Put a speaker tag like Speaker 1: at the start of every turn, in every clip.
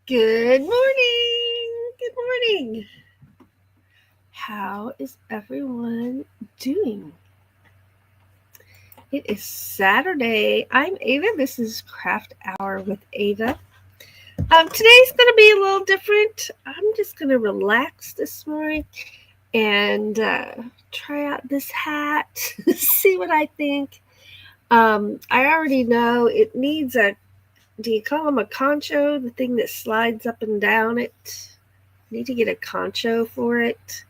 Speaker 1: Good morning. Good morning. How is everyone doing? It is Saturday. I'm Ava. This is Craft Hour with Ava. Today's going to be a little different. I'm just going to relax this morning and try out this hat, see what I think. I already know it needs do you call them a concho? The thing that slides up and down it? I need to get a concho for it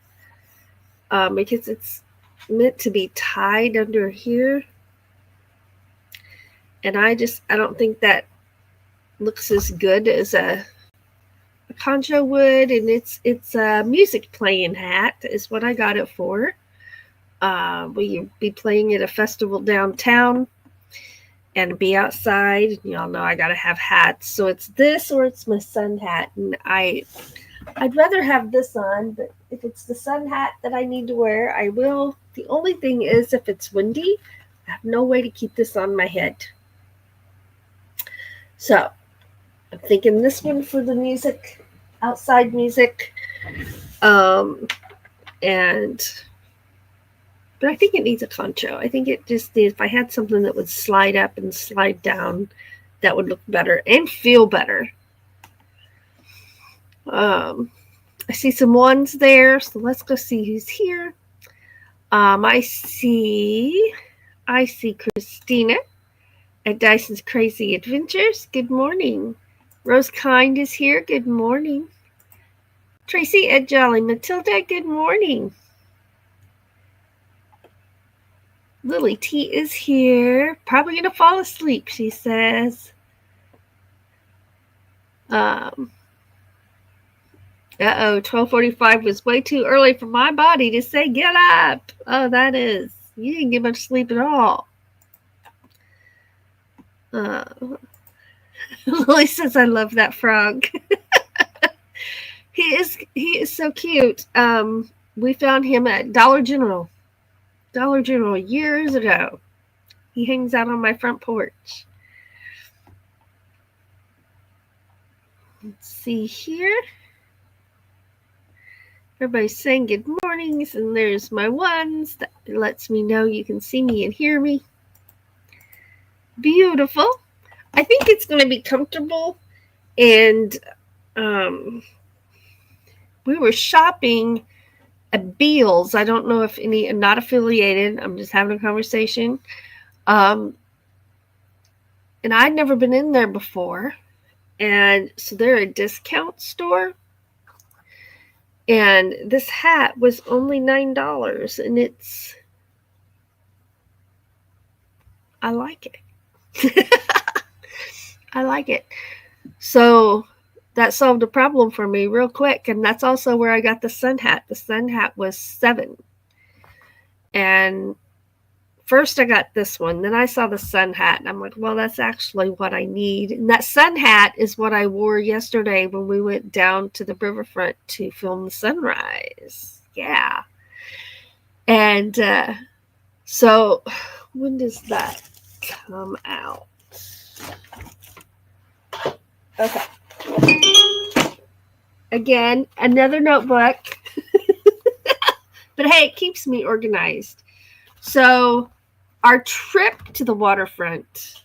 Speaker 1: because it's meant to be tied under here. And I don't think that looks as good as a concho would. And it's a music playing hat is what I got it for. Will be playing at a festival downtown and be outside. Y'all know I gotta have hats. So it's this or it's my sun hat. And I'd rather have this on, but if it's the sun hat that I need to wear, I will. The only thing is if it's windy, I have no way to keep this on my head. So I'm thinking this one for the music, outside music. But I think it needs a concho. I think it just needs, if I had something that would slide up and slide down, that would look better and feel better. I see some ones there, so let's go see who's here. I see Christina at Dyson's Crazy Adventures. Good morning. Rose Kind is here. Good morning. Tracy at Jolly Matilda. Good morning. Lily T is here. Probably going to fall asleep, she says. 12:45 was way too early for my body to say get up. Oh, that is. You didn't get much sleep at all. Lily says I love that frog. He is so cute. We found him at Dollar General years ago. He hangs out on my front porch. Let's see here. Everybody's saying good mornings, and there's my ones. That lets me know you can see me and hear me. Beautiful. I think it's going to be comfortable. And we were shopping at Beals. I don't know if any, I'm not affiliated. I'm just having a conversation. And I'd never been in there before. And so they're a discount store. And this hat was only $9. And I like it. I like it. So that solved a problem for me real quick. And that's also where I got the sun hat. The sun hat was $7. And first I got this one. Then I saw the sun hat. And I'm like, well, that's actually what I need. And that sun hat is what I wore yesterday when we went down to the riverfront to film the sunrise. Yeah. And so when does that come out? Okay. Again, another notebook. But hey, it keeps me organized. So our trip to the waterfront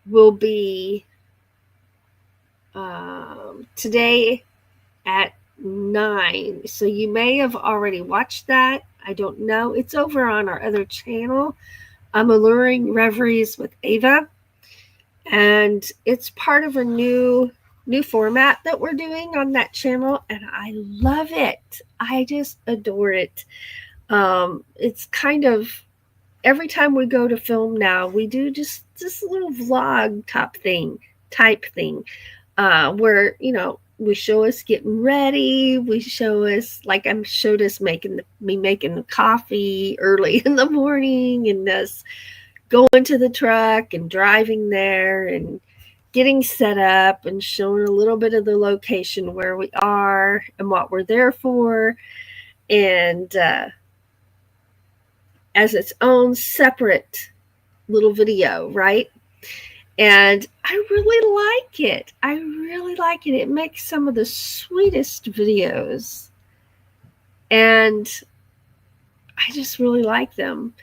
Speaker 1: will be today at 9. So you may have already watched that. I don't know. It's over on our other channel. Alluring Reveries with Ava. And it's part of a new format that we're doing on that channel. And I love it. I just adore it. It's kind of every time we go to film now, we do just this little vlog type thing, where, we show us getting ready. We show us, like I showed us making the coffee early in the morning and us going to the truck and driving there and getting set up and showing a little bit of the location where we are and what we're there for. And as its own separate little video, right? And I really like it. I really like it. It makes some of the sweetest videos. And I just really like them.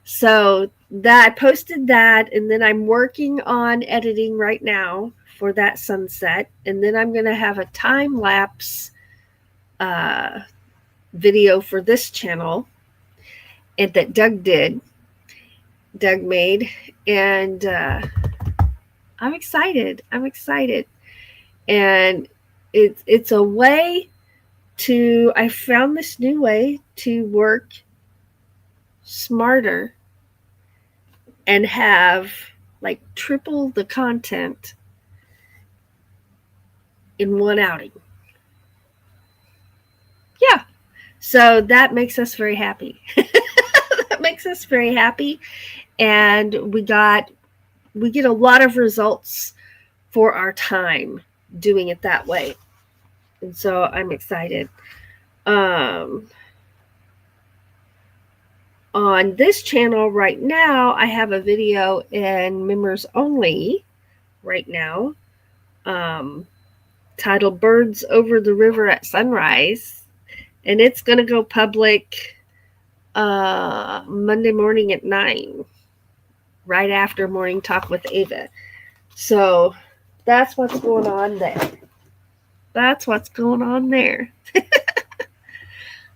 Speaker 1: So that I posted that, and then I'm working on editing right now for that sunset, and then I'm going to have a time lapse video for this channel, and that Doug made, and I'm excited. And it's a way to. I found this new way to work smarter and have like triple the content in one outing. Yeah. So that makes us very happy. That makes us very happy. And we get a lot of results for our time doing it that way. And so I'm excited. On this channel right now, I have a video in members only right now, titled Birds Over the River at Sunrise. And it's going to go public Monday morning at 9, right after Morning Talk with Ava. So that's what's going on there.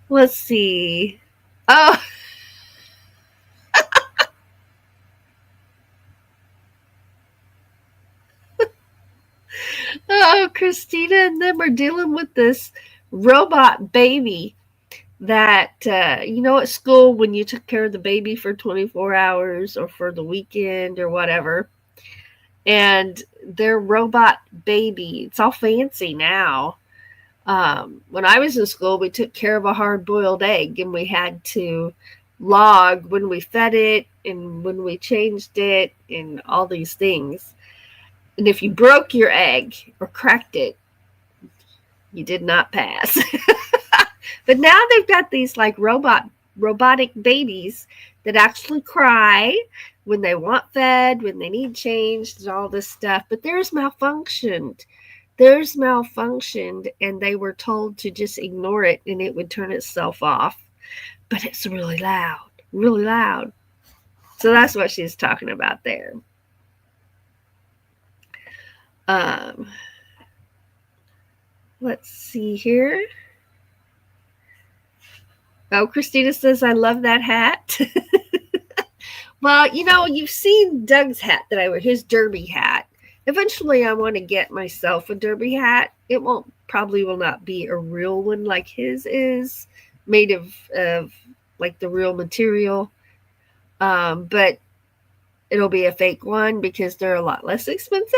Speaker 1: Let's see. Oh, Christina and them are dealing with this robot baby that, at school when you took care of the baby for 24 hours or for the weekend or whatever, and their robot baby, it's all fancy now. When I was in school, we took care of a hard-boiled egg, and we had to log when we fed it and when we changed it and all these things. And if you broke your egg or cracked it, you did not pass. But now they've got these like robotic babies that actually cry when they want fed, when they need changed, and all this stuff. But theirs malfunctioned. And they were told to just ignore it and it would turn itself off. But it's really loud, really loud. So that's what she's talking about there. Let's see here. Oh, Christina says, I love that hat. Well, you've seen Doug's hat that I wear, his derby hat. Eventually, I want to get myself a derby hat. It probably will not be a real one like his is, made of like the real material. But it'll be a fake one because they're a lot less expensive.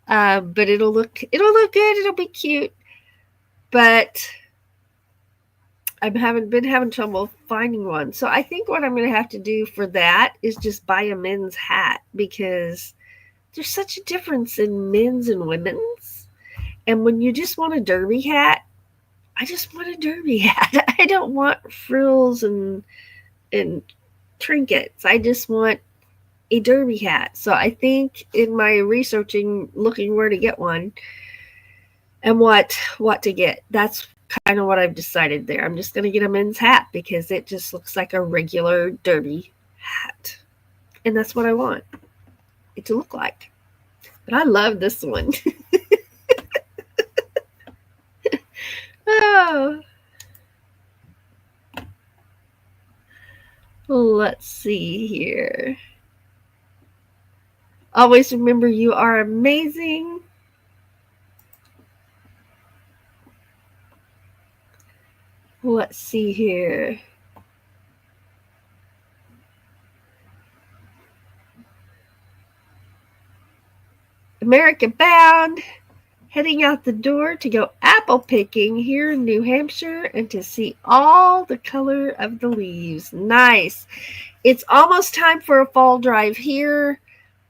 Speaker 1: But it'll look good. It'll be cute. But I've been having trouble finding one. So I think what I'm going to have to do for that is just buy a men's hat, because there's such a difference in men's and women's. And when you just want a derby hat, I just want a derby hat. I don't want frills and trinkets. I just want a derby hat. So I think in my researching, looking where to get one and what to get, that's kind of what I've decided there. I'm just going to get a men's hat because it just looks like a regular derby hat. And that's what I want it to look like. But I love this one. Oh. Let's see here. Always remember you are amazing. Let's see here. America Bound, heading out the door to go apple picking here in New Hampshire and to see all the color of the leaves. Nice. It's almost time for a fall drive here.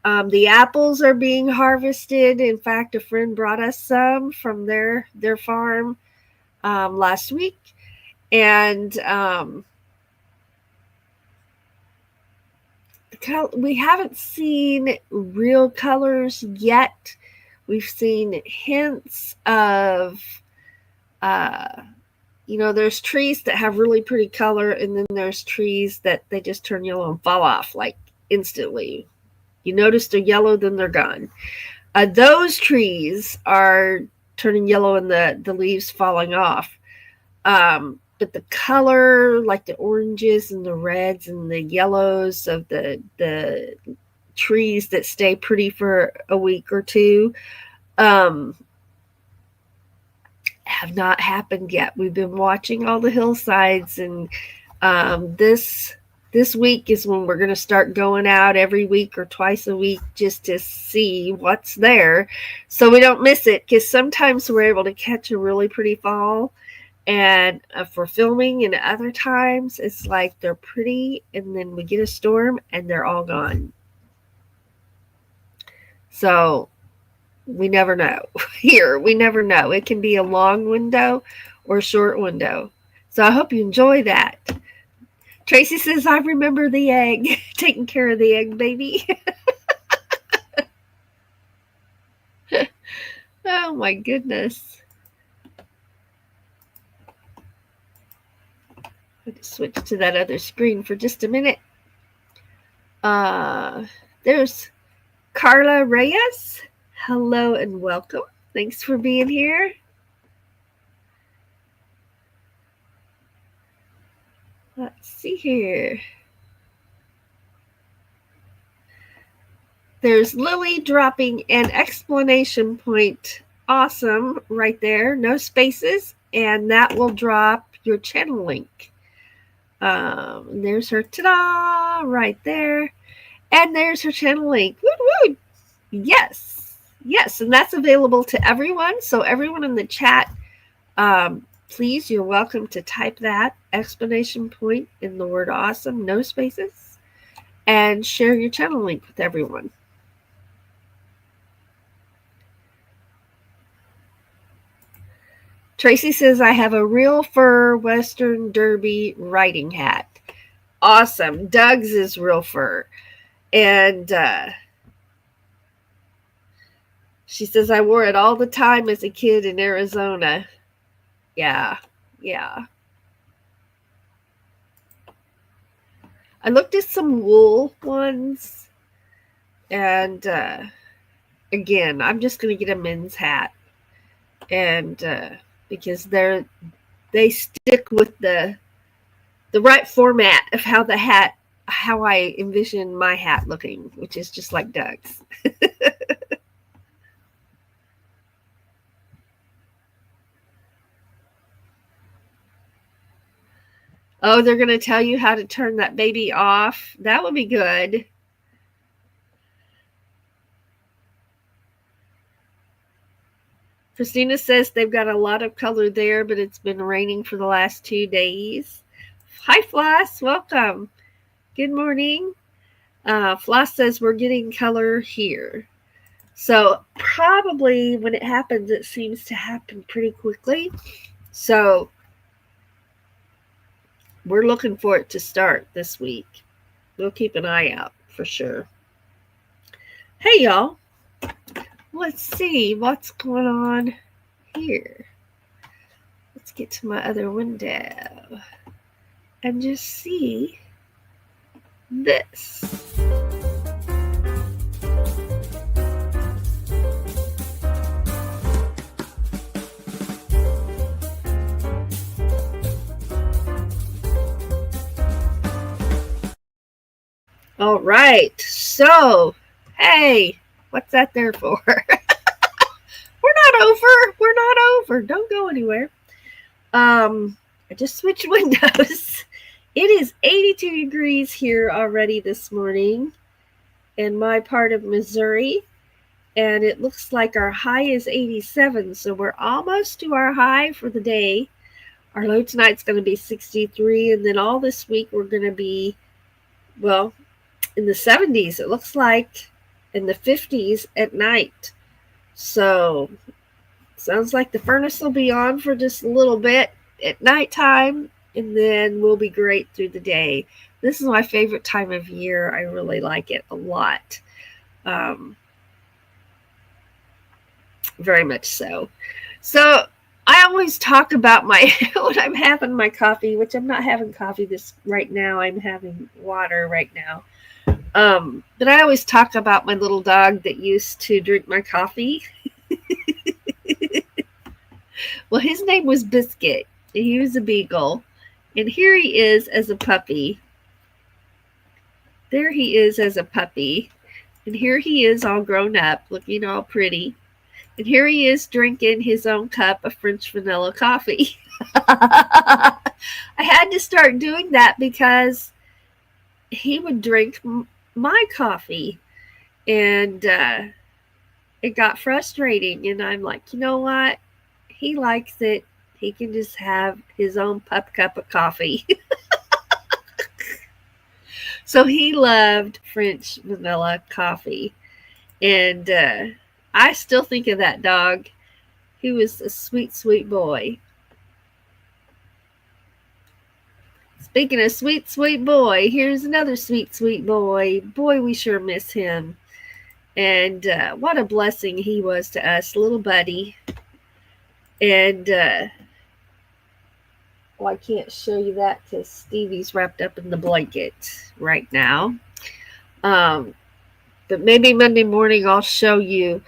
Speaker 1: The apples are being harvested. In fact, a friend brought us some from their farm last week. And the we haven't seen real colors yet. We've seen hints of, there's trees that have really pretty color, and then there's trees that they just turn yellow and fall off like instantly. You notice they're yellow, then they're gone. Those trees are turning yellow and the leaves falling off. But the color, like the oranges and the reds and the yellows of the trees that stay pretty for a week or two, have not happened yet. We've been watching all the hillsides, and this week is when we're going to start going out every week or twice a week just to see what's there, so we don't miss it. Because sometimes we're able to catch a really pretty fall, and for filming, and other times it's like they're pretty, and then we get a storm and they're all gone. So we never know. Here, we never know. It can be a long window or a short window. So I hope you enjoy that. Tracy says, I remember the egg. Taking care of the egg, baby. Oh, my goodness. I'll just switch to that other screen for just a minute. There's Carla Reyes. Hello and welcome. Thanks for being here. Let's see here. There's Lily dropping an exclamation point. Awesome right there. No spaces. And that will drop your channel link. There's her ta-da right there. And there's her channel link. Woo-woo. Yes. Yes, and that's available to everyone. So everyone in the chat, please, you're welcome to type that exclamation point in the word awesome, no spaces, and share your channel link with everyone. Tracy says, I have a real fur Western Derby riding hat. Awesome. Doug's is real fur. And she says, I wore it all the time as a kid in Arizona. Yeah. I looked at some wool ones. And again, I'm just going to get a men's hat. And because they stick with the right format of how I envision my hat looking, which is just like Doug's. Oh, they're going to tell you how to turn that baby off. That would be good. Christina says they've got a lot of color there, but it's been raining for the last 2 days. Hi, Floss. Welcome. Good morning. Floss says we're getting color here. So probably when it happens, it seems to happen pretty quickly. So we're looking for it to start this week. We'll keep an eye out for sure. Hey, y'all. Let's see what's going on here. Let's get to my other window and just see this. All right. So, hey, what's that there for? We're not over. Don't go anywhere. I just switched windows. It is 82 degrees here already this morning in my part of Missouri. And it looks like our high is 87. So we're almost to our high for the day. Our low tonight's going to be 63. And then all this week we're going to be, well, in the 70s, it looks like, in the 50s at night. So sounds like the furnace will be on for just a little bit at nighttime, and then we'll be great through the day. This is my favorite time of year. I really like it a lot. Very much so. So I always talk about my when I'm having my coffee, which I'm not having coffee this right now. I'm having water right now. But I always talk about my little dog that used to drink my coffee. Well, his name was Biscuit. He was a beagle. And here he is as a puppy. There he is as a puppy. And here he is all grown up, looking all pretty. And here he is drinking his own cup of French vanilla coffee. I had to start doing that because he would drink my coffee. And it got frustrating. And I'm like, you know what? He likes it. He can just have his own pup cup of coffee. So he loved French vanilla coffee. And I still think of that dog. He was a sweet, sweet boy. Speaking of sweet, sweet boy, here's another sweet, sweet boy. Boy, we sure miss him. And what a blessing he was to us, little buddy. And, well, I can't show you that because Stevie's wrapped up in the blanket right now. But maybe Monday morning I'll show you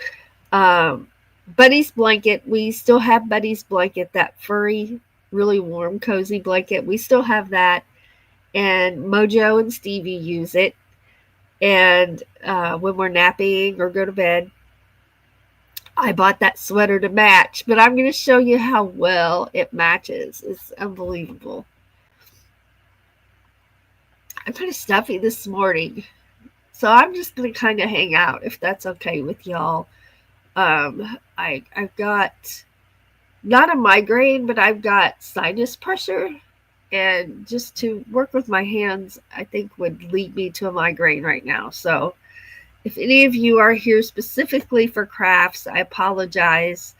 Speaker 1: Buddy's blanket. We still have Buddy's blanket, that furry, really warm, cozy blanket. We still have that. And Mojo and Stevie use it. And when we're napping or go to bed, I bought that sweater to match, but I'm going to show you how well it matches. It's unbelievable. I'm kind of stuffy this morning, so I'm just going to kind of hang out if that's okay with y'all. I've got not a migraine, but I've got sinus pressure, and just to work with my hands, I think would lead me to a migraine right now. So if any of you are here specifically for crafts, I apologize.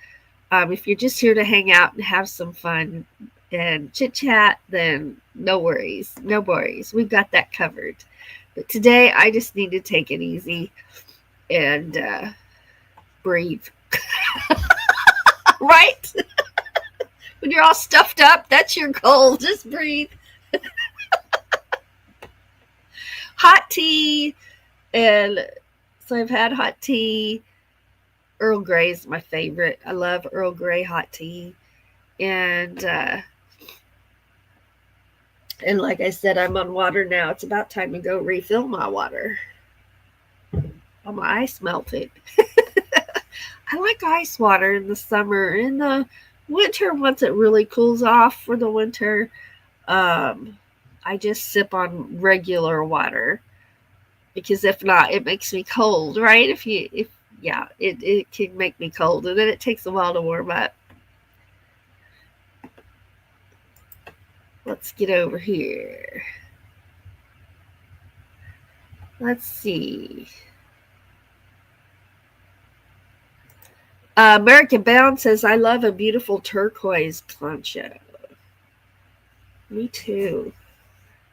Speaker 1: If you're just here to hang out and have some fun and chit chat, then no worries. No worries. We've got that covered. But today I just need to take it easy and breathe. Right? When you're all stuffed up, that's your goal. Just breathe. Hot tea. And so I've had hot tea. Earl Grey is my favorite. I love Earl Grey hot tea. And like I said, I'm on water now. It's about time to go refill my water. Oh, my ice melted. I like ice water in the summer. In the winter, once it really cools off for the winter, I just sip on regular water. Because if not, it makes me cold, right? It can make me cold, and then it takes a while to warm up. Let's get over here. Let's see. American Bound says, I love a beautiful turquoise poncho. Me too.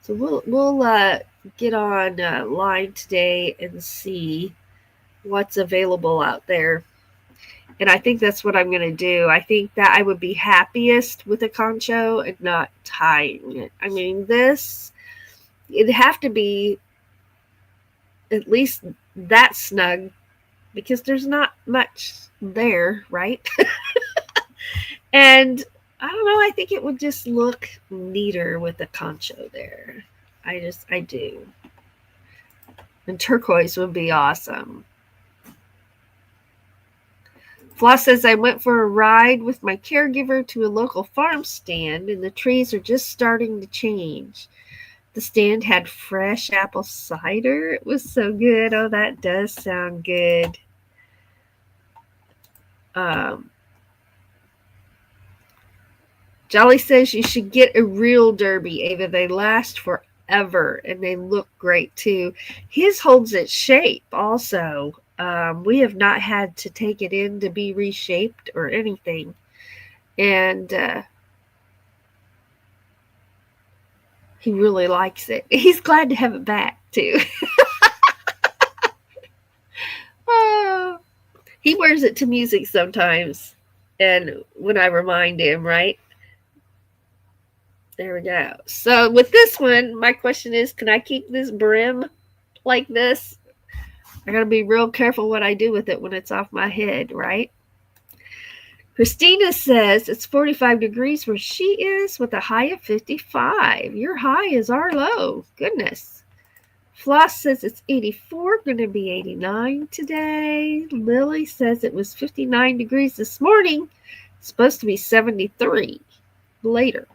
Speaker 1: So we'll get on line today and see what's available out there. And I think that's what I'm going to do. I think that I would be happiest with a concho and not tying it. I mean, it'd have to be at least that snug because there's not much there, right? And I don't know, I think it would just look neater with a concho there. I do. And turquoise would be awesome. Floss says, I went for a ride with my caregiver to a local farm stand, and the trees are just starting to change. The stand had fresh apple cider. It was so good. Oh, that does sound good. Jolly says you should get a real derby, Ava. They last forever, and they look great, too. His holds its shape, also. We have not had to take it in to be reshaped or anything. And He really likes it. He's glad to have it back, too. Oh, he wears it to music sometimes. And when I remind him, right? There we go. So with this one, my question is, can I keep this brim like this? I got to be real careful what I do with it when it's off my head, right? Christina says it's 45 degrees where she is with a high of 55. Your high is our low. Goodness. Floss says it's 84, going to be 89 today. Lily says it was 59 degrees this morning. It's supposed to be 73 later.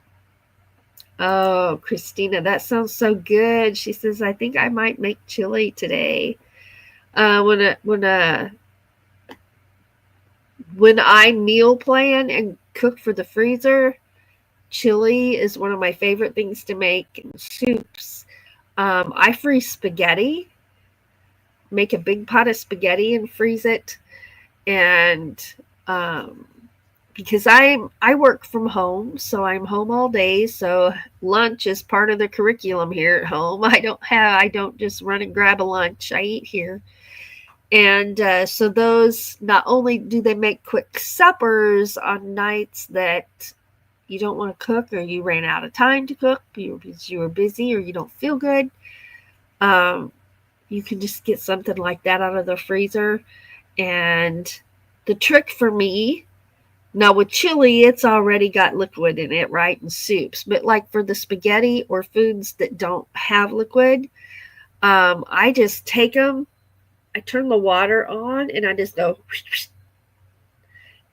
Speaker 1: Oh, Christina, that sounds so good. She says, I think I might make chili today. When I meal plan and cook for the freezer, chili is one of my favorite things to make, and soups. I freeze spaghetti, make a big pot of spaghetti and freeze it. And because I work from home, so I'm home all day. So lunch is part of the curriculum here at home. I don't just run and grab a lunch. I eat here. And so those, not only do they make quick suppers on nights that you don't want to cook, or you ran out of time to cook because you were busy or you don't feel good, you can just get something like that out of the freezer. And the trick for me, now with chili, it's already got liquid in it, right? And soups. But like for the spaghetti or foods that don't have liquid, I just take them, I turn the water on, and I just go,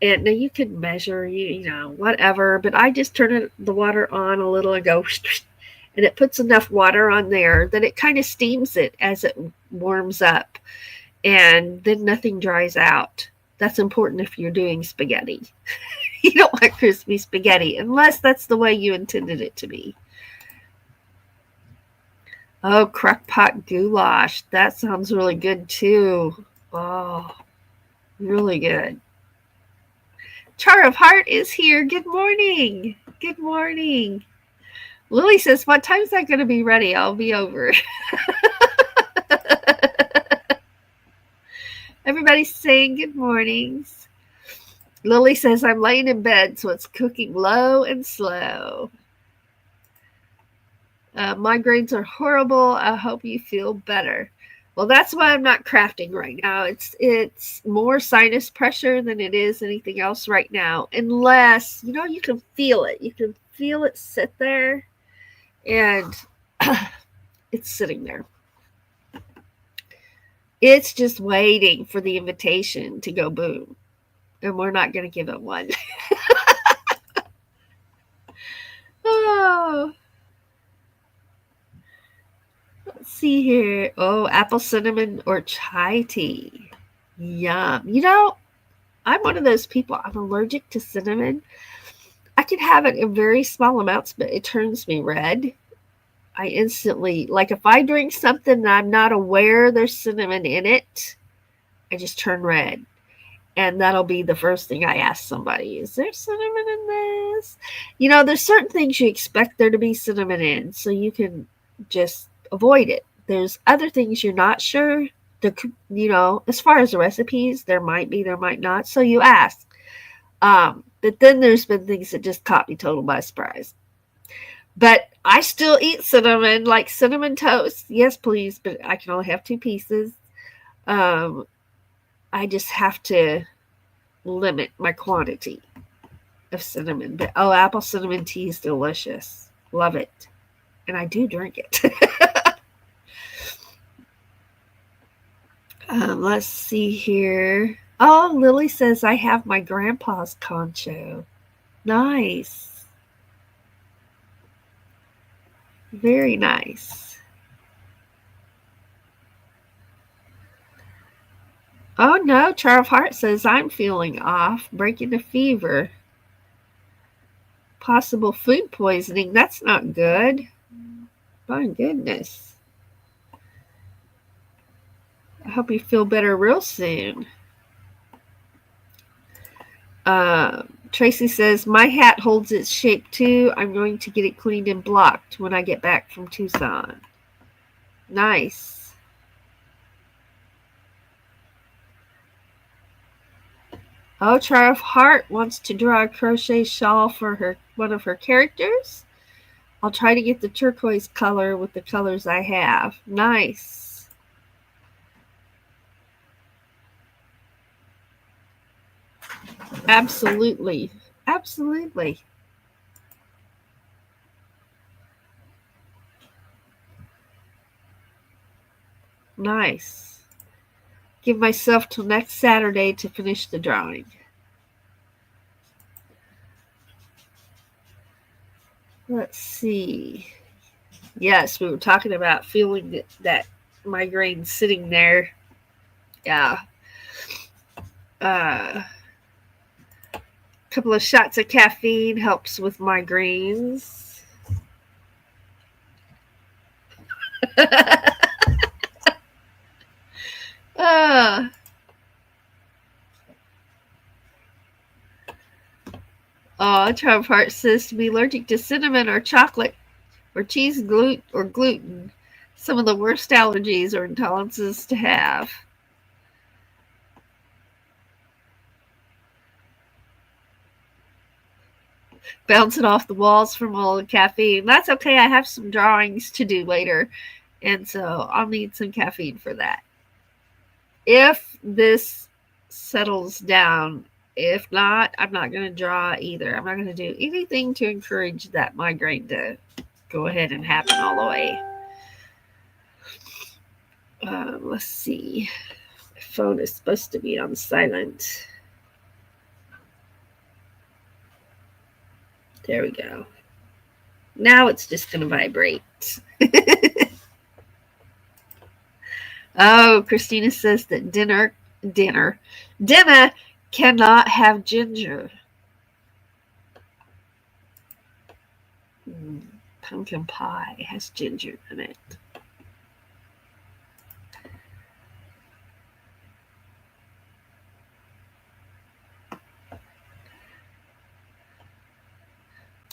Speaker 1: and now you can measure, you know, whatever, but I just turn the water on a little and go, and it puts enough water on there that it kind of steams it as it warms up, and then nothing dries out. That's important if you're doing spaghetti. You don't want crispy spaghetti unless that's the way you intended it to be. Oh, crock-pot goulash. That sounds really good, too. Oh, really good. Char of Heart is here. Good morning. Good morning. Lily says, what time is that going to be ready? I'll be over. Everybody's saying good mornings. Lily says, I'm laying in bed, so it's cooking low and slow. Migraines are horrible. I hope you feel better. Well, that's why I'm not crafting right now. It's more sinus pressure than it is anything else right now. Unless, you know, you can feel it. You can feel it sit there, and it's sitting there. It's just waiting for the invitation to go boom. And we're not going to give it one. Oh. Let's see here. Oh, apple cinnamon or chai tea. Yum. You know, I'm one of those people. I'm allergic to cinnamon. I can have it in very small amounts, but it turns me red. I instantly, like if I drink something and I'm not aware there's cinnamon in it, I just turn red. And that'll be the first thing I ask somebody. Is there cinnamon in this? You know, there's certain things you expect there to be cinnamon in, so you can just avoid it. There's other things you're not sure. You know, as far as the recipes, there might be, there might not. So you ask. But then there's been things that just caught me total by surprise. But I still eat cinnamon, like cinnamon toast. Yes, please, but I can only have 2 pieces. I just have to limit my quantity of cinnamon. But oh, apple cinnamon tea is delicious. Love it. And I do drink it. Let's see here. Oh, Lily says I have my grandpa's concho. Nice. Very nice. Oh no, Char of Heart says I'm feeling off, breaking a fever. Possible food poisoning. That's not good. My goodness. I hope you feel better real soon. Tracy says, my hat holds its shape too. I'm going to get it cleaned and blocked when I get back from Tucson. Nice. Oh, Triumph Heart wants to draw a crochet shawl for one of her characters. I'll try to get the turquoise color with the colors I have. Nice. Absolutely. Absolutely. Nice. Give myself till next Saturday to finish the drawing. Let's see. Yes, we were talking about feeling that migraine sitting there. Yeah. A couple of shots of caffeine helps with migraines. Trump Heart says to be allergic to cinnamon or chocolate or cheese or gluten. Some of the worst allergies or intolerances to have. Bouncing off the walls from all the caffeine. That's okay. I have some drawings to do later, and so I'll need some caffeine for that. If this settles down, if not, I'm not going to draw either. I'm not going to do anything to encourage that migraine to go ahead and happen all the way. Let's see. My phone is supposed to be on silent. There we go. Now it's just going to vibrate. Oh, Christina says that dinner cannot have ginger. Pumpkin pie has ginger in it.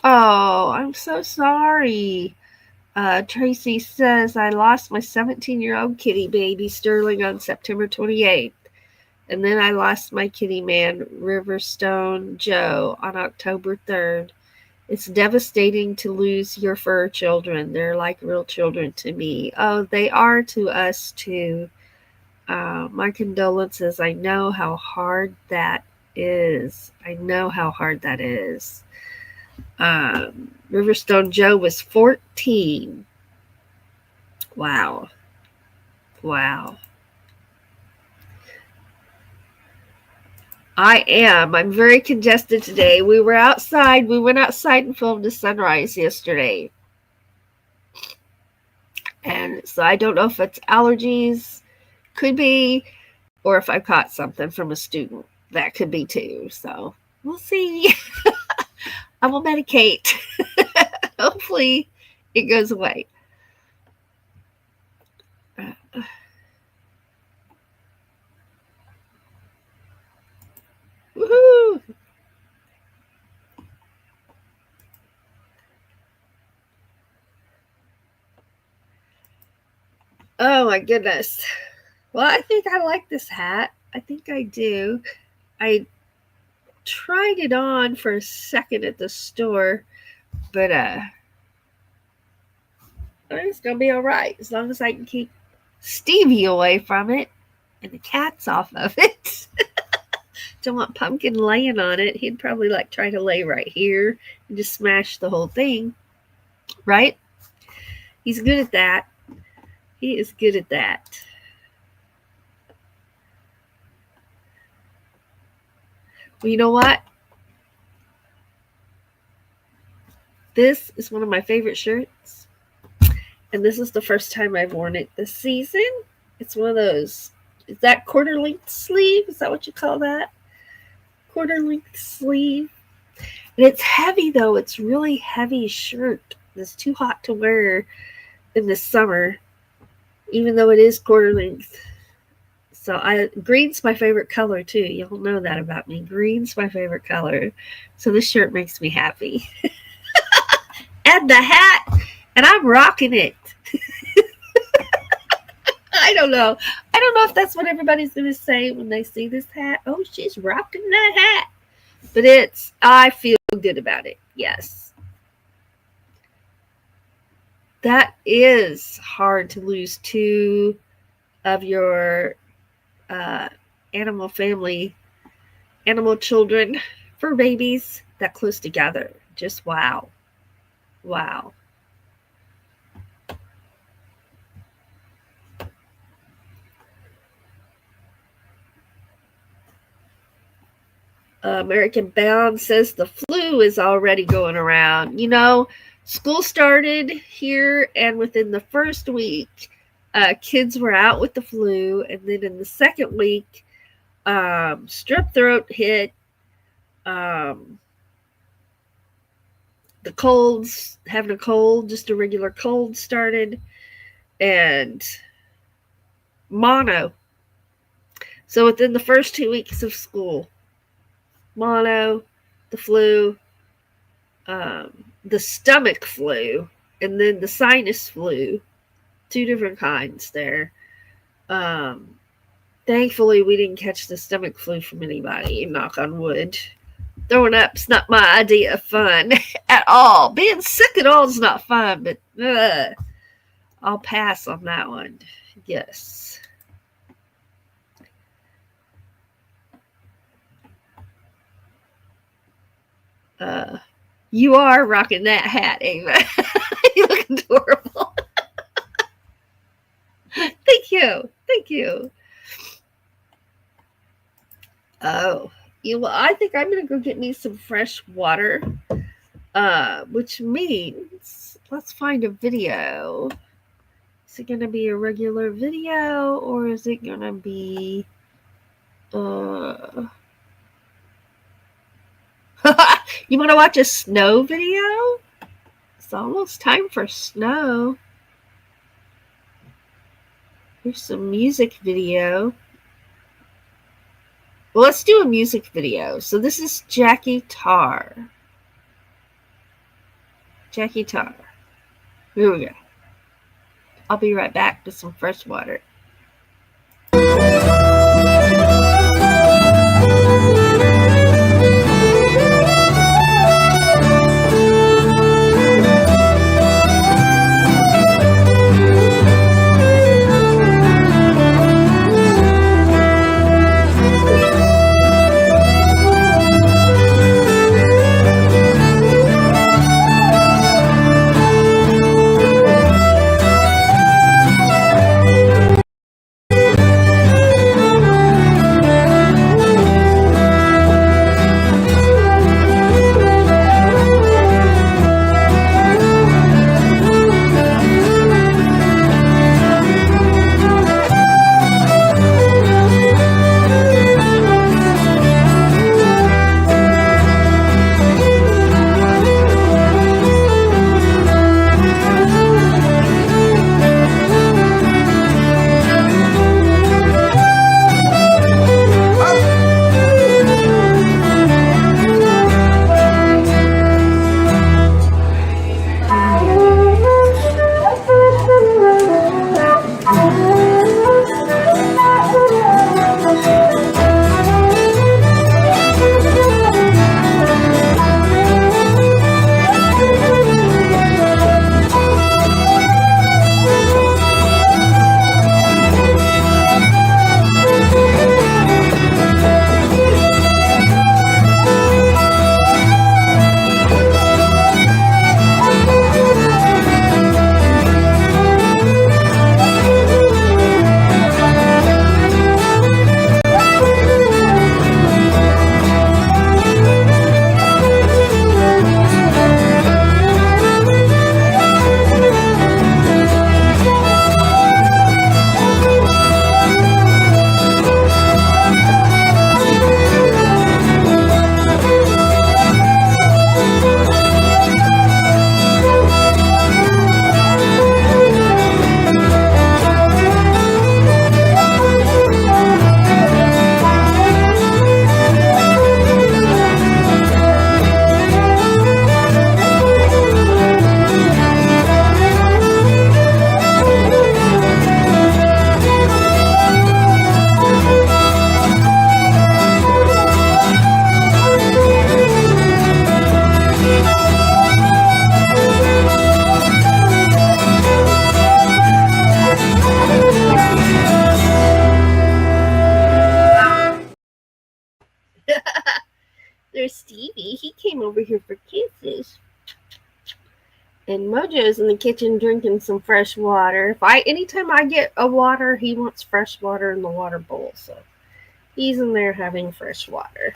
Speaker 1: Oh, I'm so sorry. Tracy says, I lost my 17-year-old kitty baby, Sterling, on September 28th. And then I lost my kitty man, Riverstone Joe, on October 3rd. It's devastating to lose your fur children. They're like real children to me. Oh, they are to us, too. My condolences. I know how hard that is. Riverstone Joe was 14. Wow. I'm very congested today. We went outside and filmed the sunrise yesterday. And so I don't know if it's allergies, could be, or if I caught something from a student. That could be too. So we'll see. I will medicate. Hopefully it goes away. Woohoo! Oh my goodness. Well, I think I like this hat. I think I do. I tried it on for a second at the store, but it's gonna be all right as long as I can keep Stevie away from it and the cats off of it. Don't want Pumpkin laying on it. He'd probably try to lay right here and just smash the whole thing, right? He's good at that. He is good at that. Well, you know what? This is one of my favorite shirts. And this is the first time I've worn it this season. It's one of those. Is that quarter length sleeve? Is that what you call that? Quarter length sleeve. And it's heavy though. It's really heavy shirt. It's too hot to wear in the summer, even though it is quarter length. So green's my favorite color too. You'll know that about me. Green's my favorite color. So this shirt makes me happy. And the hat, and I'm rocking it. I don't know. I don't know if that's what everybody's going to say when they see this hat. Oh, she's rocking that hat. But I feel good about it. Yes. That is hard to lose two of your animal children, fur babies that close together. Just wow. Wow. American Bound says the flu is already going around. You know, school started here, and within the first week, kids were out with the flu. And then in the second week, strep throat hit. The colds, having a cold, just a regular cold started. And mono. So within the first 2 weeks of school, mono, the flu, the stomach flu, and then the sinus flu. 2 different kinds there. Thankfully, we didn't catch the stomach flu from anybody, knock on wood. Throwing up's not my idea of fun at all. Being sick at all is not fun, but I'll pass on that one. Yes. You are rocking that hat, Ava. You look adorable. Thank you. Thank you. Oh, I think I'm going to go get me some fresh water, which means let's find a video. Is it going to be a regular video, or is it going to be you want to watch a snow video? It's almost time for snow. Here's some music video. Well, let's do a music video. So this is Jackie Tar. Jackie Tar. Here we go. I'll be right back with some fresh water. There's Stevie. He came over here for kisses. And Mojo's in the kitchen drinking some fresh water. Anytime I get a water, he wants fresh water in the water bowl. So he's in there having fresh water.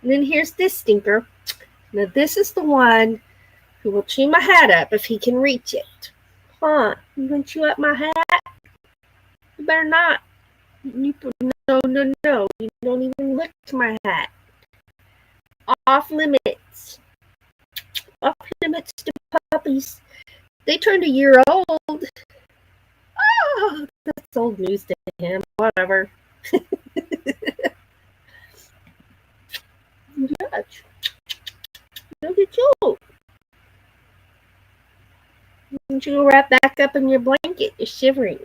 Speaker 1: And then here's this stinker. Now this is the one who will chew my hat up if he can reach it. Huh? You gonna chew up my hat? You better not. No. You don't even look to my hat. Off limits. Off limits to puppies. They turned a year old. Oh, that's old news to him. Whatever. Judge. Look at you. You go wrap back up in your blanket. You're shivering.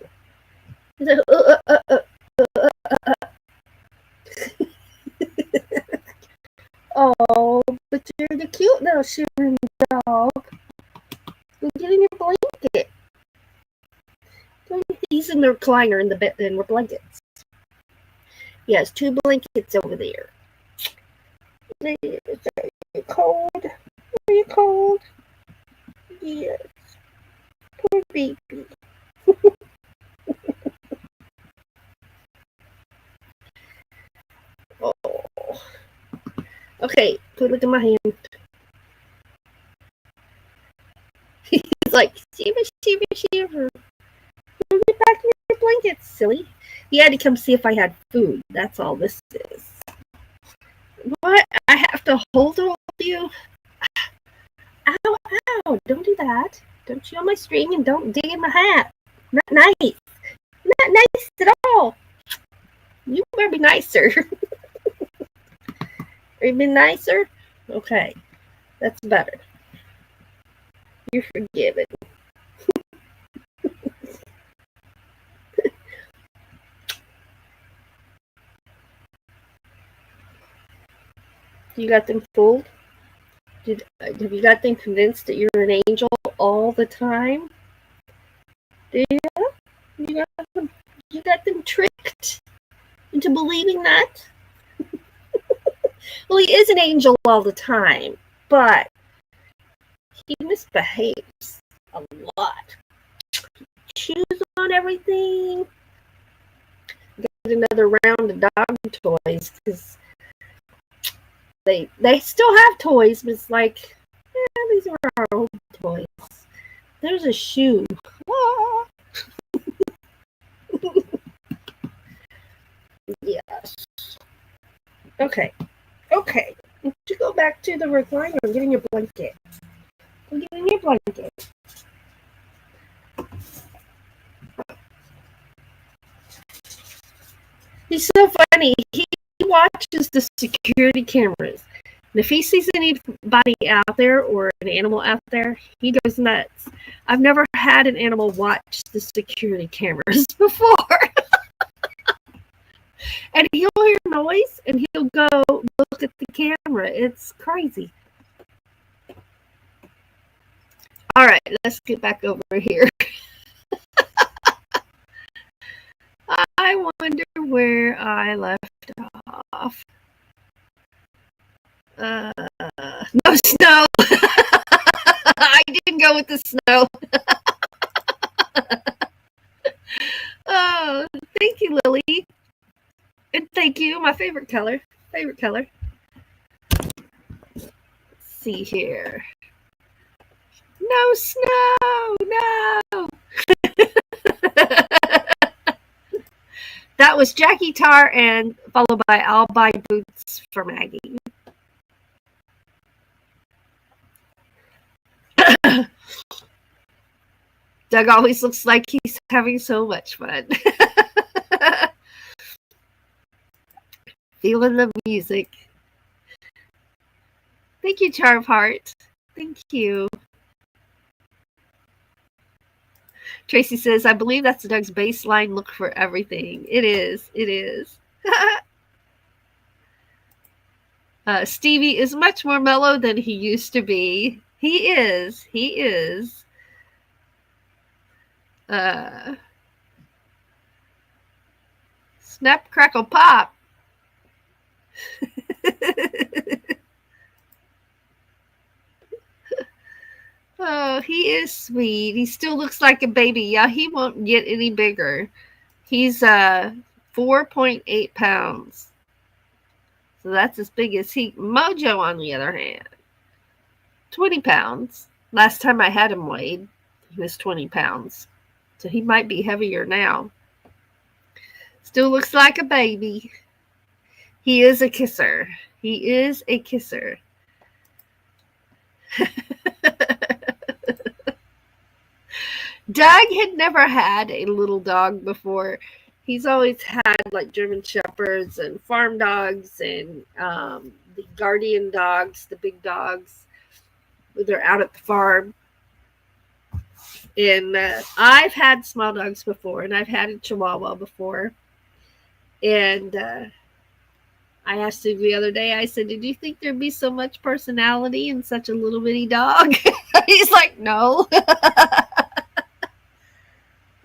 Speaker 1: Oh, but you're the cute little shivering dog. Go get in your blanket. He's in the recliner in the bed in the blankets. He has 2 blankets over there. Are you cold? Are you cold? Yes. Poor baby. Oh. Okay, look at my hand. He's like, shiver. Get back in your blankets, silly. He had to come see if I had food. That's all this is. What? I have to hold you? Ow. Don't do that. Don't chew on my string and don't dig in my hat. Not nice. Not nice at all. You better be nicer. Are you being nicer? Okay. That's better. You're forgiven. You got them fooled? Have you got them convinced that you're an angel all the time? Do you? You got them tricked into believing that? Well, he is an angel all the time, but he misbehaves a lot. Chews on everything. Get another round of dog toys because they still have toys, but it's like, these are our old toys. There's a shoe. Ah. Yes. Okay. To go back to the recliner and get in your blanket. Go get in your blanket. He's so funny. He watches the security cameras. And if he sees anybody out there or an animal out there, he goes nuts. I've never had an animal watch the security cameras before. And he'll hear noise and he'll go look at the camera. It's crazy. All right, let's get back over here. I wonder where I left off. No snow. I didn't go with the snow. Oh, thank you, Lily. And thank you, my favorite color. Let's see here. No snow, no. That was Jackie Tar and followed by I'll Buy Boots for Maggie. Doug always looks like he's having so much fun. Feeling the music. Thank you, Charm Heart. Thank you. Tracy says, I believe that's Doug's baseline look for everything. It is. Stevie is much more mellow than he used to be. He is. Snap, crackle, pop. he is sweet. He still looks like a baby. Yeah, he won't get any bigger. He's 4.8 pounds. So that's as big as he. Mojo, on the other hand, 20 pounds. Last time I had him weighed, he was 20 pounds. So he might be heavier now. Still looks like a baby. He is a kisser. He is a kisser. Doug had never had a little dog before. He's always had like German Shepherds and farm dogs and the guardian dogs, the big dogs. They're out at the farm. And I've had small dogs before, and I've had a Chihuahua before. And I asked him the other day, I said, did you think there'd be so much personality in such a little bitty dog? He's like, no.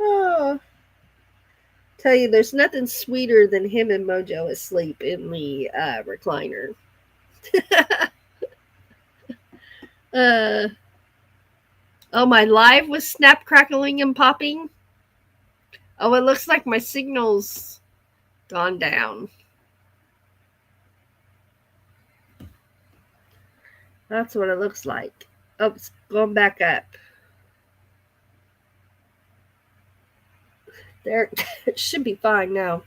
Speaker 1: Oh. Tell you, there's nothing sweeter than him and Mojo asleep in the recliner. Oh, my live was snap, crackling, and popping. Oh, it looks like my signal's gone down. That's what it looks like. Oh, it's going back up. There, it should be fine now.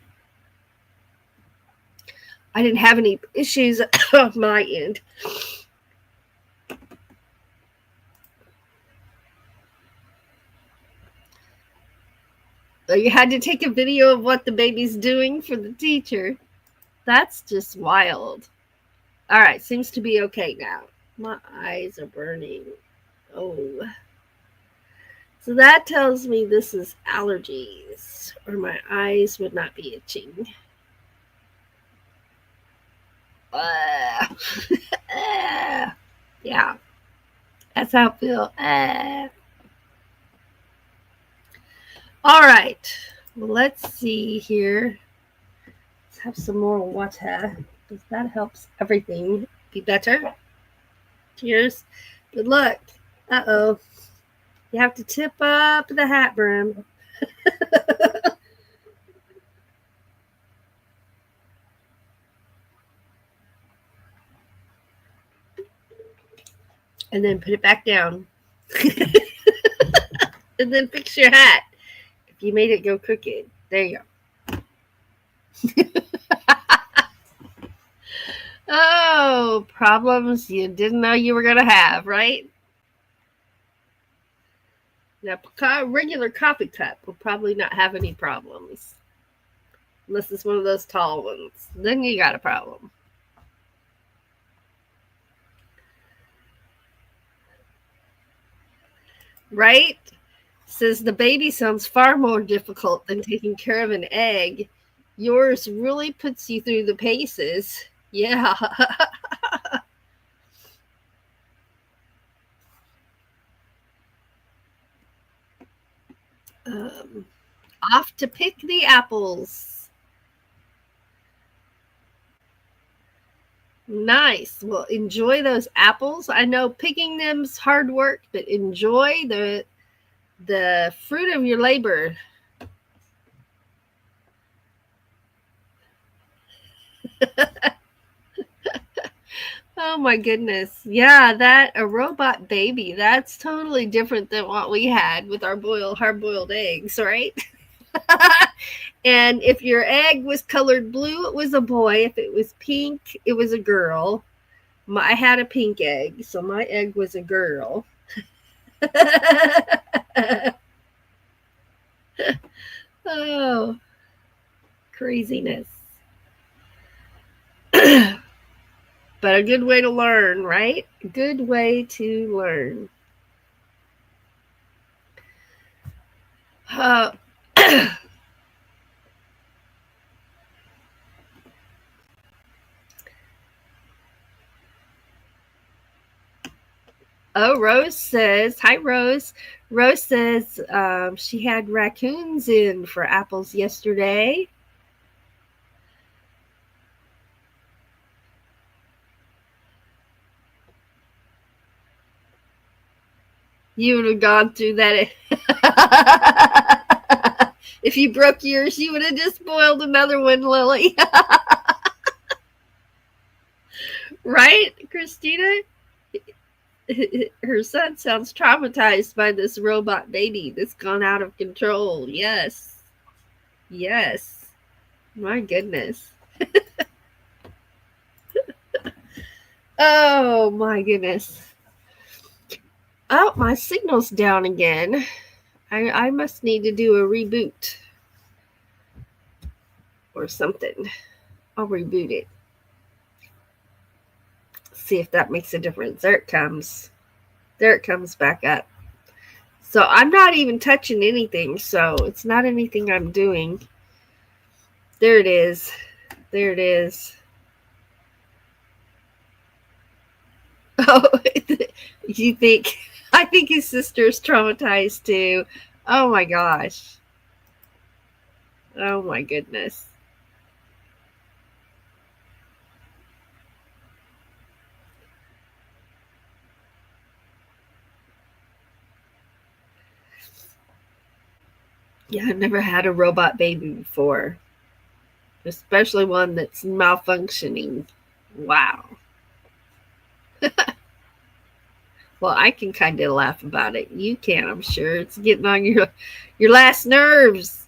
Speaker 1: I didn't have any issues on my end. You had to take a video of what the baby's doing for the teacher. That's just wild. All right, seems to be okay now. My eyes are burning. Oh. So that tells me this is allergies, or my eyes would not be itching. Yeah, that's how I feel. All right, well, let's see here. Let's have some more water, because that helps everything be better. Cheers. Good luck. Uh-oh. You have to tip up the hat brim. And then put it back down. And then fix your hat. If you made it go crooked. There you go. Oh, problems you didn't know you were going to have, right? Now, regular coffee cup will probably not have any problems. Unless it's one of those tall ones. Then you got a problem. Right? Says the baby sounds far more difficult than taking care of an egg. Yours really puts you through the paces. Yeah. Off to pick the apples. Nice. Well, enjoy those apples. I know picking them's hard work, but enjoy the fruit of your labor. Oh my goodness. Yeah, a robot baby, that's totally different than what we had with our hard-boiled eggs, right? And if your egg was colored blue, it was a boy. If it was pink, it was a girl. I had a pink egg, so my egg was a girl. Oh, craziness. But a good way to learn, right? A good way to learn. Oh, Rose says, hi, Rose. Rose says she had raccoons in for apples yesterday. You would have gone through that. If you broke yours, you would have just boiled another one, Lily. Right, Christina? Her son sounds traumatized by this robot baby that's gone out of control. Yes. Yes. My goodness. Oh, my goodness. Oh, my signal's down again. I must need to do a reboot or something. I'll reboot it. See if that makes a difference. There it comes. There it comes back up. So I'm not even touching anything, so it's not anything I'm doing. There it is. There it is. Oh, you think? I think his sister's traumatized too. Oh my gosh. Oh my goodness. Yeah, I've never had a robot baby before, especially one that's malfunctioning. Wow. Well, I can kind of laugh about it. You can, I'm sure. It's getting on your last nerves.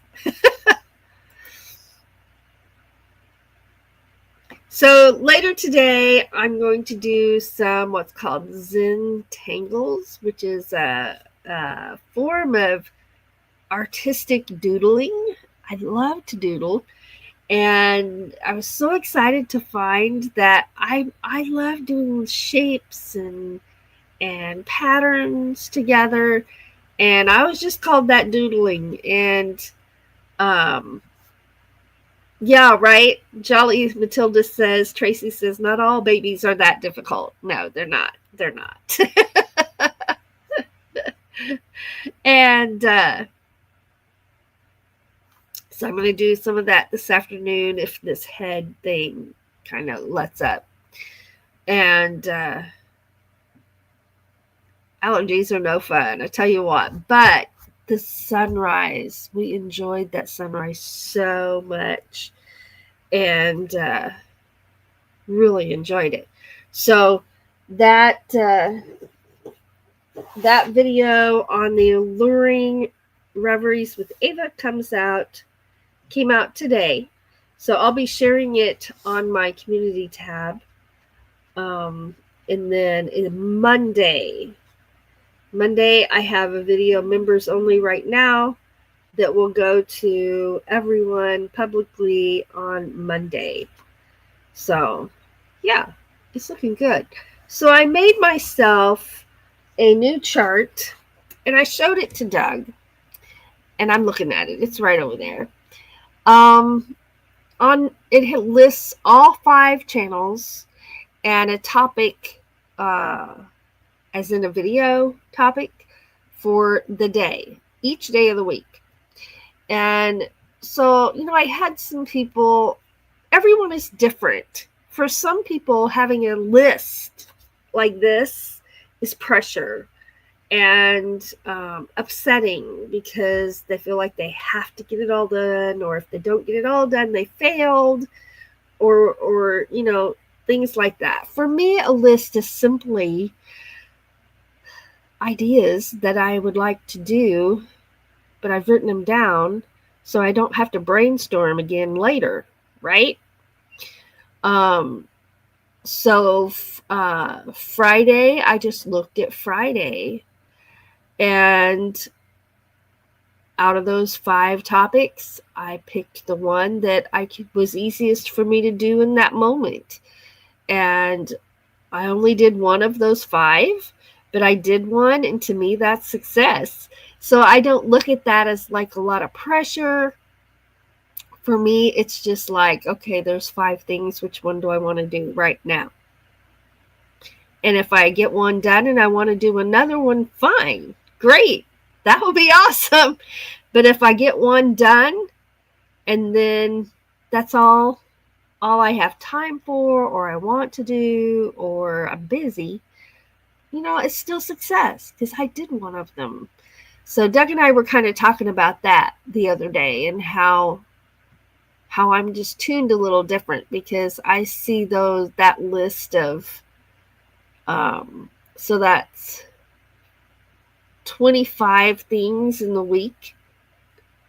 Speaker 1: So later today, I'm going to do some what's called Zen tangles, which is a form of artistic doodling. I love to doodle, and I was so excited to find that I love doing shapes and patterns together, and I was just called that doodling. And yeah, right. Jolly Matilda says, Tracy says, not all babies are that difficult. No, they're not. They're not. And so I'm going to do some of that this afternoon if this head thing kind of lets up. And allergies are no fun, I tell you what. But the sunrise, we enjoyed that sunrise so much, and really enjoyed it. So that video on the Alluring Reveries with Ava came out today. So I'll be sharing it on my community tab. And then Monday, I have a video members only right now that will go to everyone publicly on Monday. So, yeah, it's looking good. So I made myself a new chart, and I showed it to Doug, and I'm looking at it. It's right over there. It lists all 5 channels and a topic, as in a video topic for the day, each day of the week. And so, I had some people, everyone is different. For some people, having a list like this is pressure and upsetting because they feel like they have to get it all done, or if they don't get it all done, they failed, or things like that. For me, a list is simply ideas that I would like to do, but I've written them down so I don't have to brainstorm again later, right? So Friday, I just looked at Friday, and out of those 5 topics, I picked the one that was easiest for me to do in that moment. And I only did one of those 5, but I did one, and to me, that's success. So I don't look at that as like a lot of pressure. For me, it's just like, okay, there's 5 things. Which one do I want to do right now? And if I get one done and I want to do another one, fine, great. That will be awesome. But if I get one done and then that's all I have time for, or I want to do, or I'm busy, it's still success because I did one of them. So Doug and I were kind of talking about that the other day, and how I'm just tuned a little different because I see that list of so that's 25 things in the week.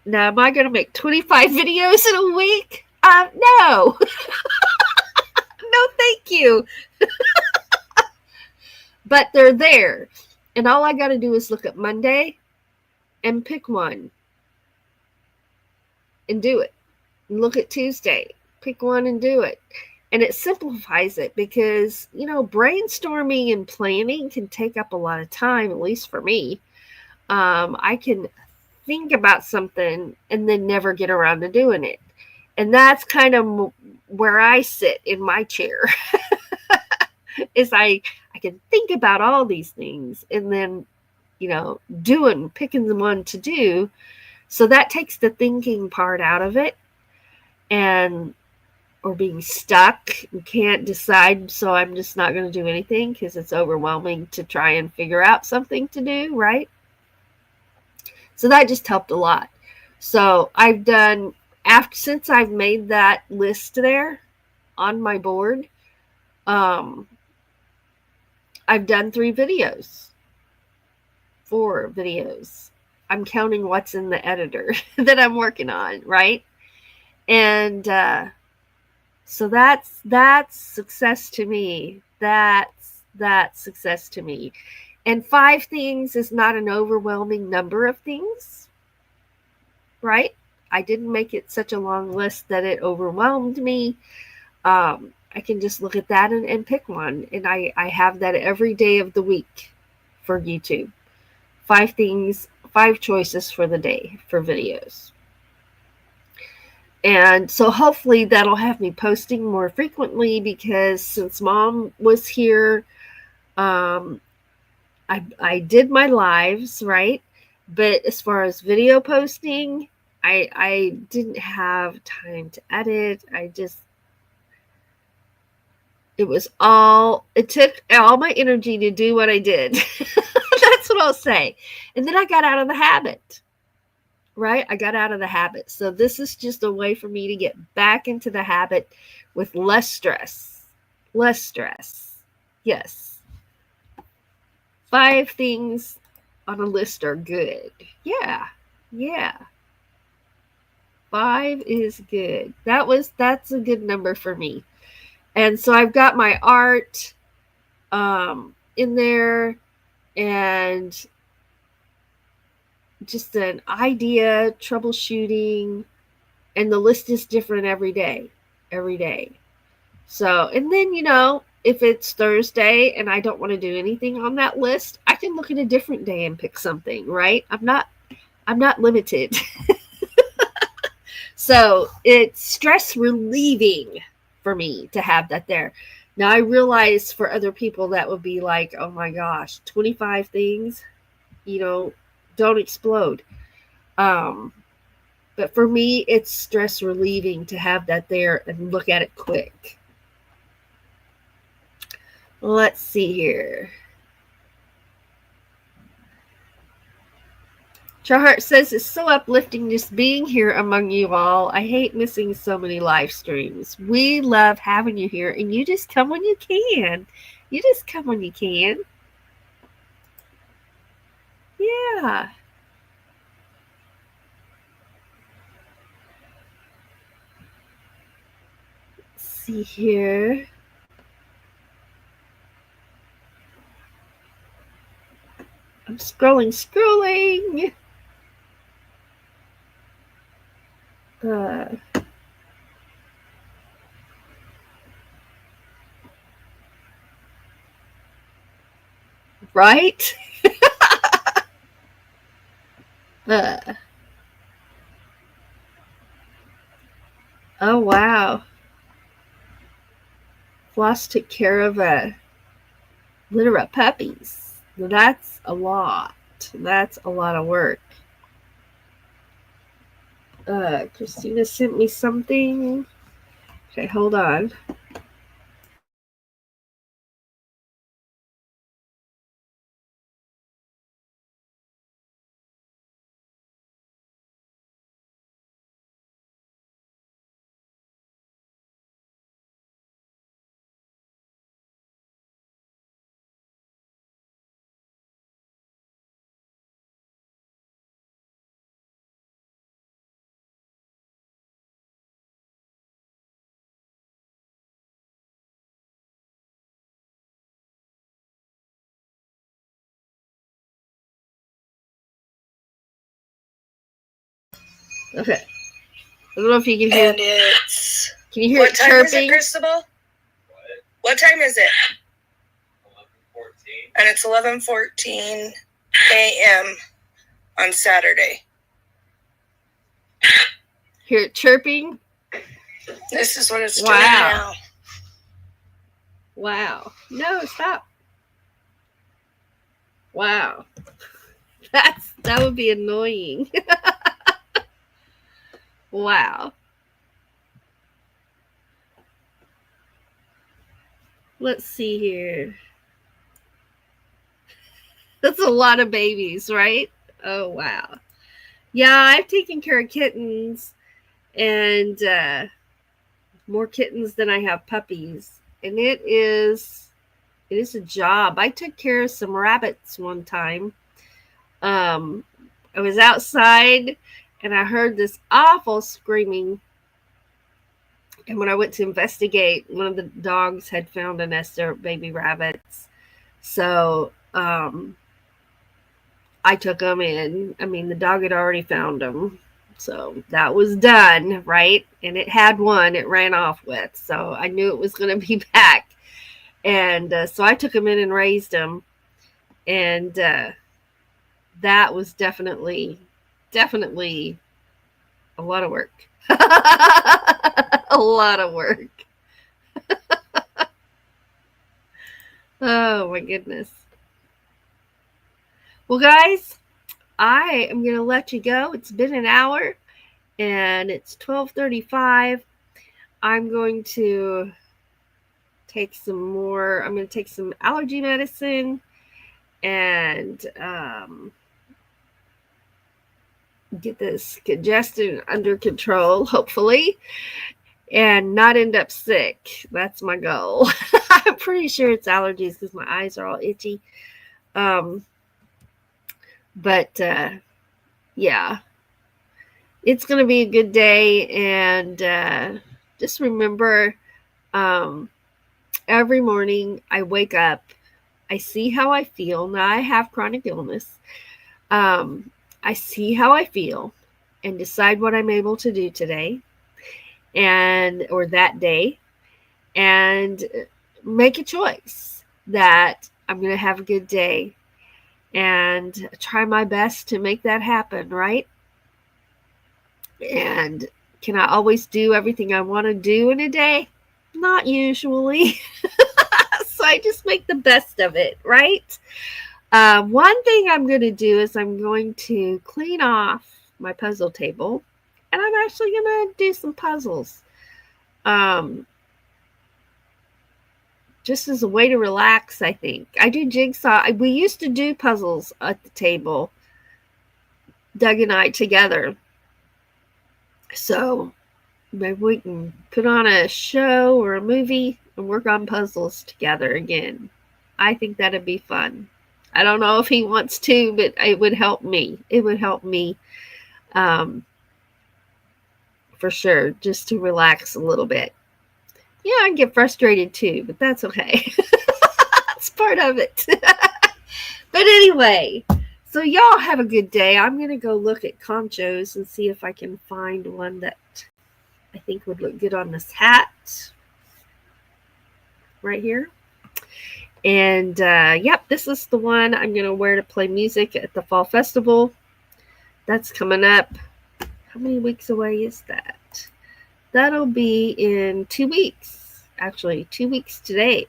Speaker 1: Now, am I going to make 25 videos in a week? No. No, thank you. But they're there. And all I got to do is look at Monday and pick one and do it. And look at Tuesday, pick one and do it. And it simplifies it because, brainstorming and planning can take up a lot of time, at least for me. I can think about something and then never get around to doing it. And that's kind of where I sit in my chair. Is I can think about all these things and then, picking the one to do. So that takes the thinking part out of it, and or being stuck and can't decide, so I'm just not going to do anything because it's overwhelming to try and figure out something to do, right? So that just helped a lot. So I've done, since I've made that list there on my board, I've done 4 videos. I'm counting what's in the editor that I'm working on, right? And so that's success to me. That's success to me. And 5 things is not an overwhelming number of things, right? I didn't make it such a long list that it overwhelmed me. I can just look at that and pick one. And I have that every day of the week for YouTube. 5 things, 5 choices for the day for videos. And so hopefully that'll have me posting more frequently because since Mom was here, I did my lives, right? But as far as video posting, I didn't have time to edit. It took all my energy to do what I did. That's what I'll say. And then I got out of the habit. Right? I got out of the habit. So this is just a way for me to get back into the habit with less stress. Less stress. Yes. 5 things on a list are good. Yeah. 5 is good. That's a good number for me. And so I've got my art in there and just an idea, troubleshooting, and the list is different every day. So, and then, if it's Thursday and I don't want to do anything on that list, I can look at a different day and pick something, right? I'm not limited. So it's stress relieving for me to have that there. Now I realize for other people that would be like, oh my gosh, 25 things, don't explode. But for me, it's stress relieving to have that there and look at it quick. Let's see here. Charheart says it's so uplifting just being here among you all. I hate missing so many live streams. We love having you here, and you just come when you can. Yeah. Let's see here. I'm scrolling. Right? Oh, wow. Floss took care of a litter of puppies. That's a lot. That's a lot of work. Christina sent me something. Okay, hold on. Okay. I don't know if you can hear.
Speaker 2: And it's...
Speaker 1: Can you hear
Speaker 2: what
Speaker 1: it
Speaker 2: time
Speaker 1: chirping?
Speaker 2: is it, Cristobal? What time is it? 11:14. And it's 11:14 a.m. on Saturday.
Speaker 1: Hear it chirping?
Speaker 2: This is what it's doing now.
Speaker 1: Wow. No, stop. Wow. That would be annoying. Wow. Let's see here. That's a lot of babies, right? Oh, wow. Yeah, I've taken care of kittens, and more kittens than I have puppies. And it is a job. I took care of some rabbits one time. I was outside, and I heard this awful screaming. And when I went to investigate, one of the dogs had found a nest of baby rabbits. So I took them in. I mean, the dog had already found them. So that was done, right? And it had one it ran off with. So I knew it was going to be back. And so I took them in and raised them. And that was definitely a lot of work. A lot of work. Oh my goodness. Well, guys, I am going to let you go. It's been an hour and it's 12:35. I'm going to take some more. I'm going to take some allergy medicine and get this congestion under control, hopefully, and not end up sick. That's my goal. I'm pretty sure it's allergies because my eyes are all itchy. But yeah, it's going to be a good day. And just remember, every morning I wake up, I see how I feel. Now I have chronic illness. I see how I feel and decide what I'm able to do today or that day, and make a choice that I'm going to have a good day and try my best to make that happen, right? And can I always do everything I want to do in a day? Not usually. So I just make the best of it, right? One thing I'm going to do is I'm going to clean off my puzzle table, and I'm actually going to do some puzzles. Just as a way to relax, I think. I do jigsaw. We used to do puzzles at the table, Doug and I together. So maybe we can put on a show or a movie and work on puzzles together again. I think that'd be fun. I don't know if he wants to, but it would help me. It would help me for sure, just to relax a little bit. Yeah, I get frustrated too, but that's okay. That's part of it. But anyway, so y'all have a good day. I'm going to go look at conchos and see if I can find one that I think would look good on this hat right here. And yep, this is the one I'm going to wear to play music at the Fall Festival. That's coming up. How many weeks away is that? That'll be in 2 weeks. Actually, 2 weeks today.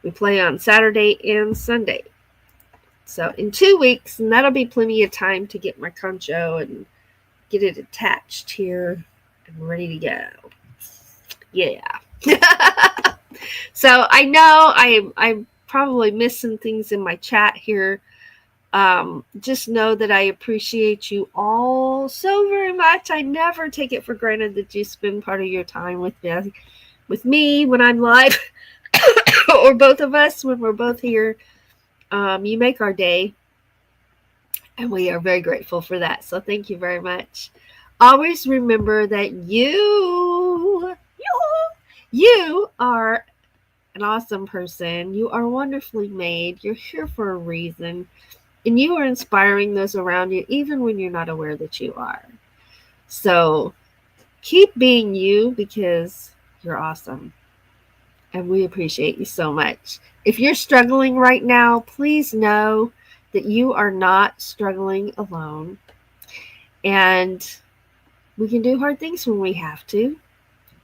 Speaker 1: We play on Saturday and Sunday. So in 2 weeks, and that'll be plenty of time to get my concho and get it attached here and ready to go. Yeah. So I know I'm probably missing things in my chat here. Just know that I appreciate you all so very much. I never take it for granted that you spend part of your time with me when I'm live, or both of us when we're both here. You make our day, and we are very grateful for that. So thank you very much. Always remember that you are an awesome person. You are wonderfully made. You're here for a reason. And you are inspiring those around you, even when you're not aware that you are. So keep being you because you're awesome. And we appreciate you so much. If you're struggling right now, please know that you are not struggling alone. And we can do hard things when we have to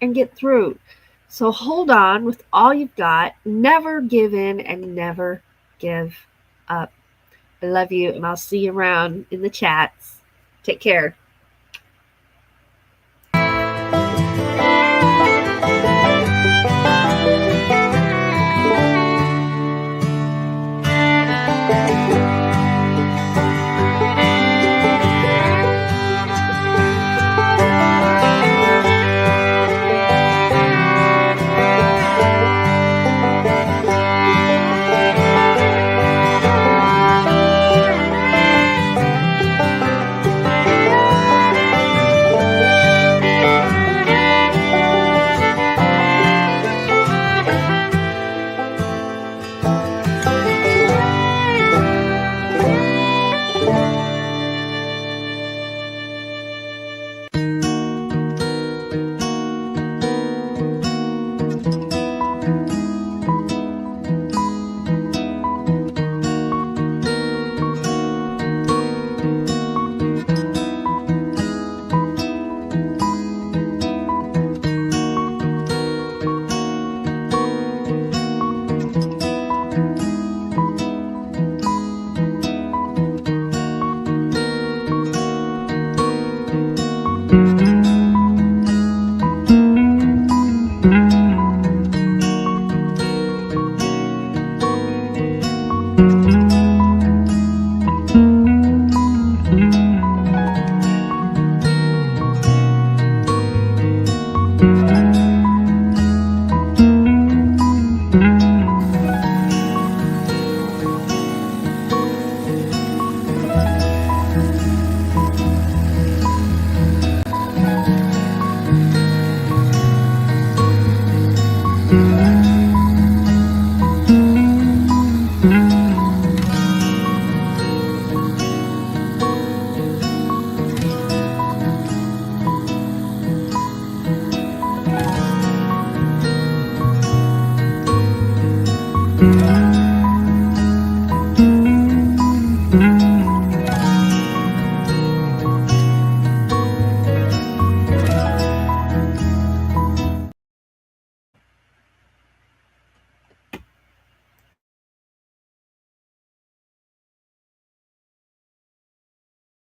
Speaker 1: and get through. So hold on with all you've got. Never give in and never give up. I love you, and I'll see you around in the chats. Take care.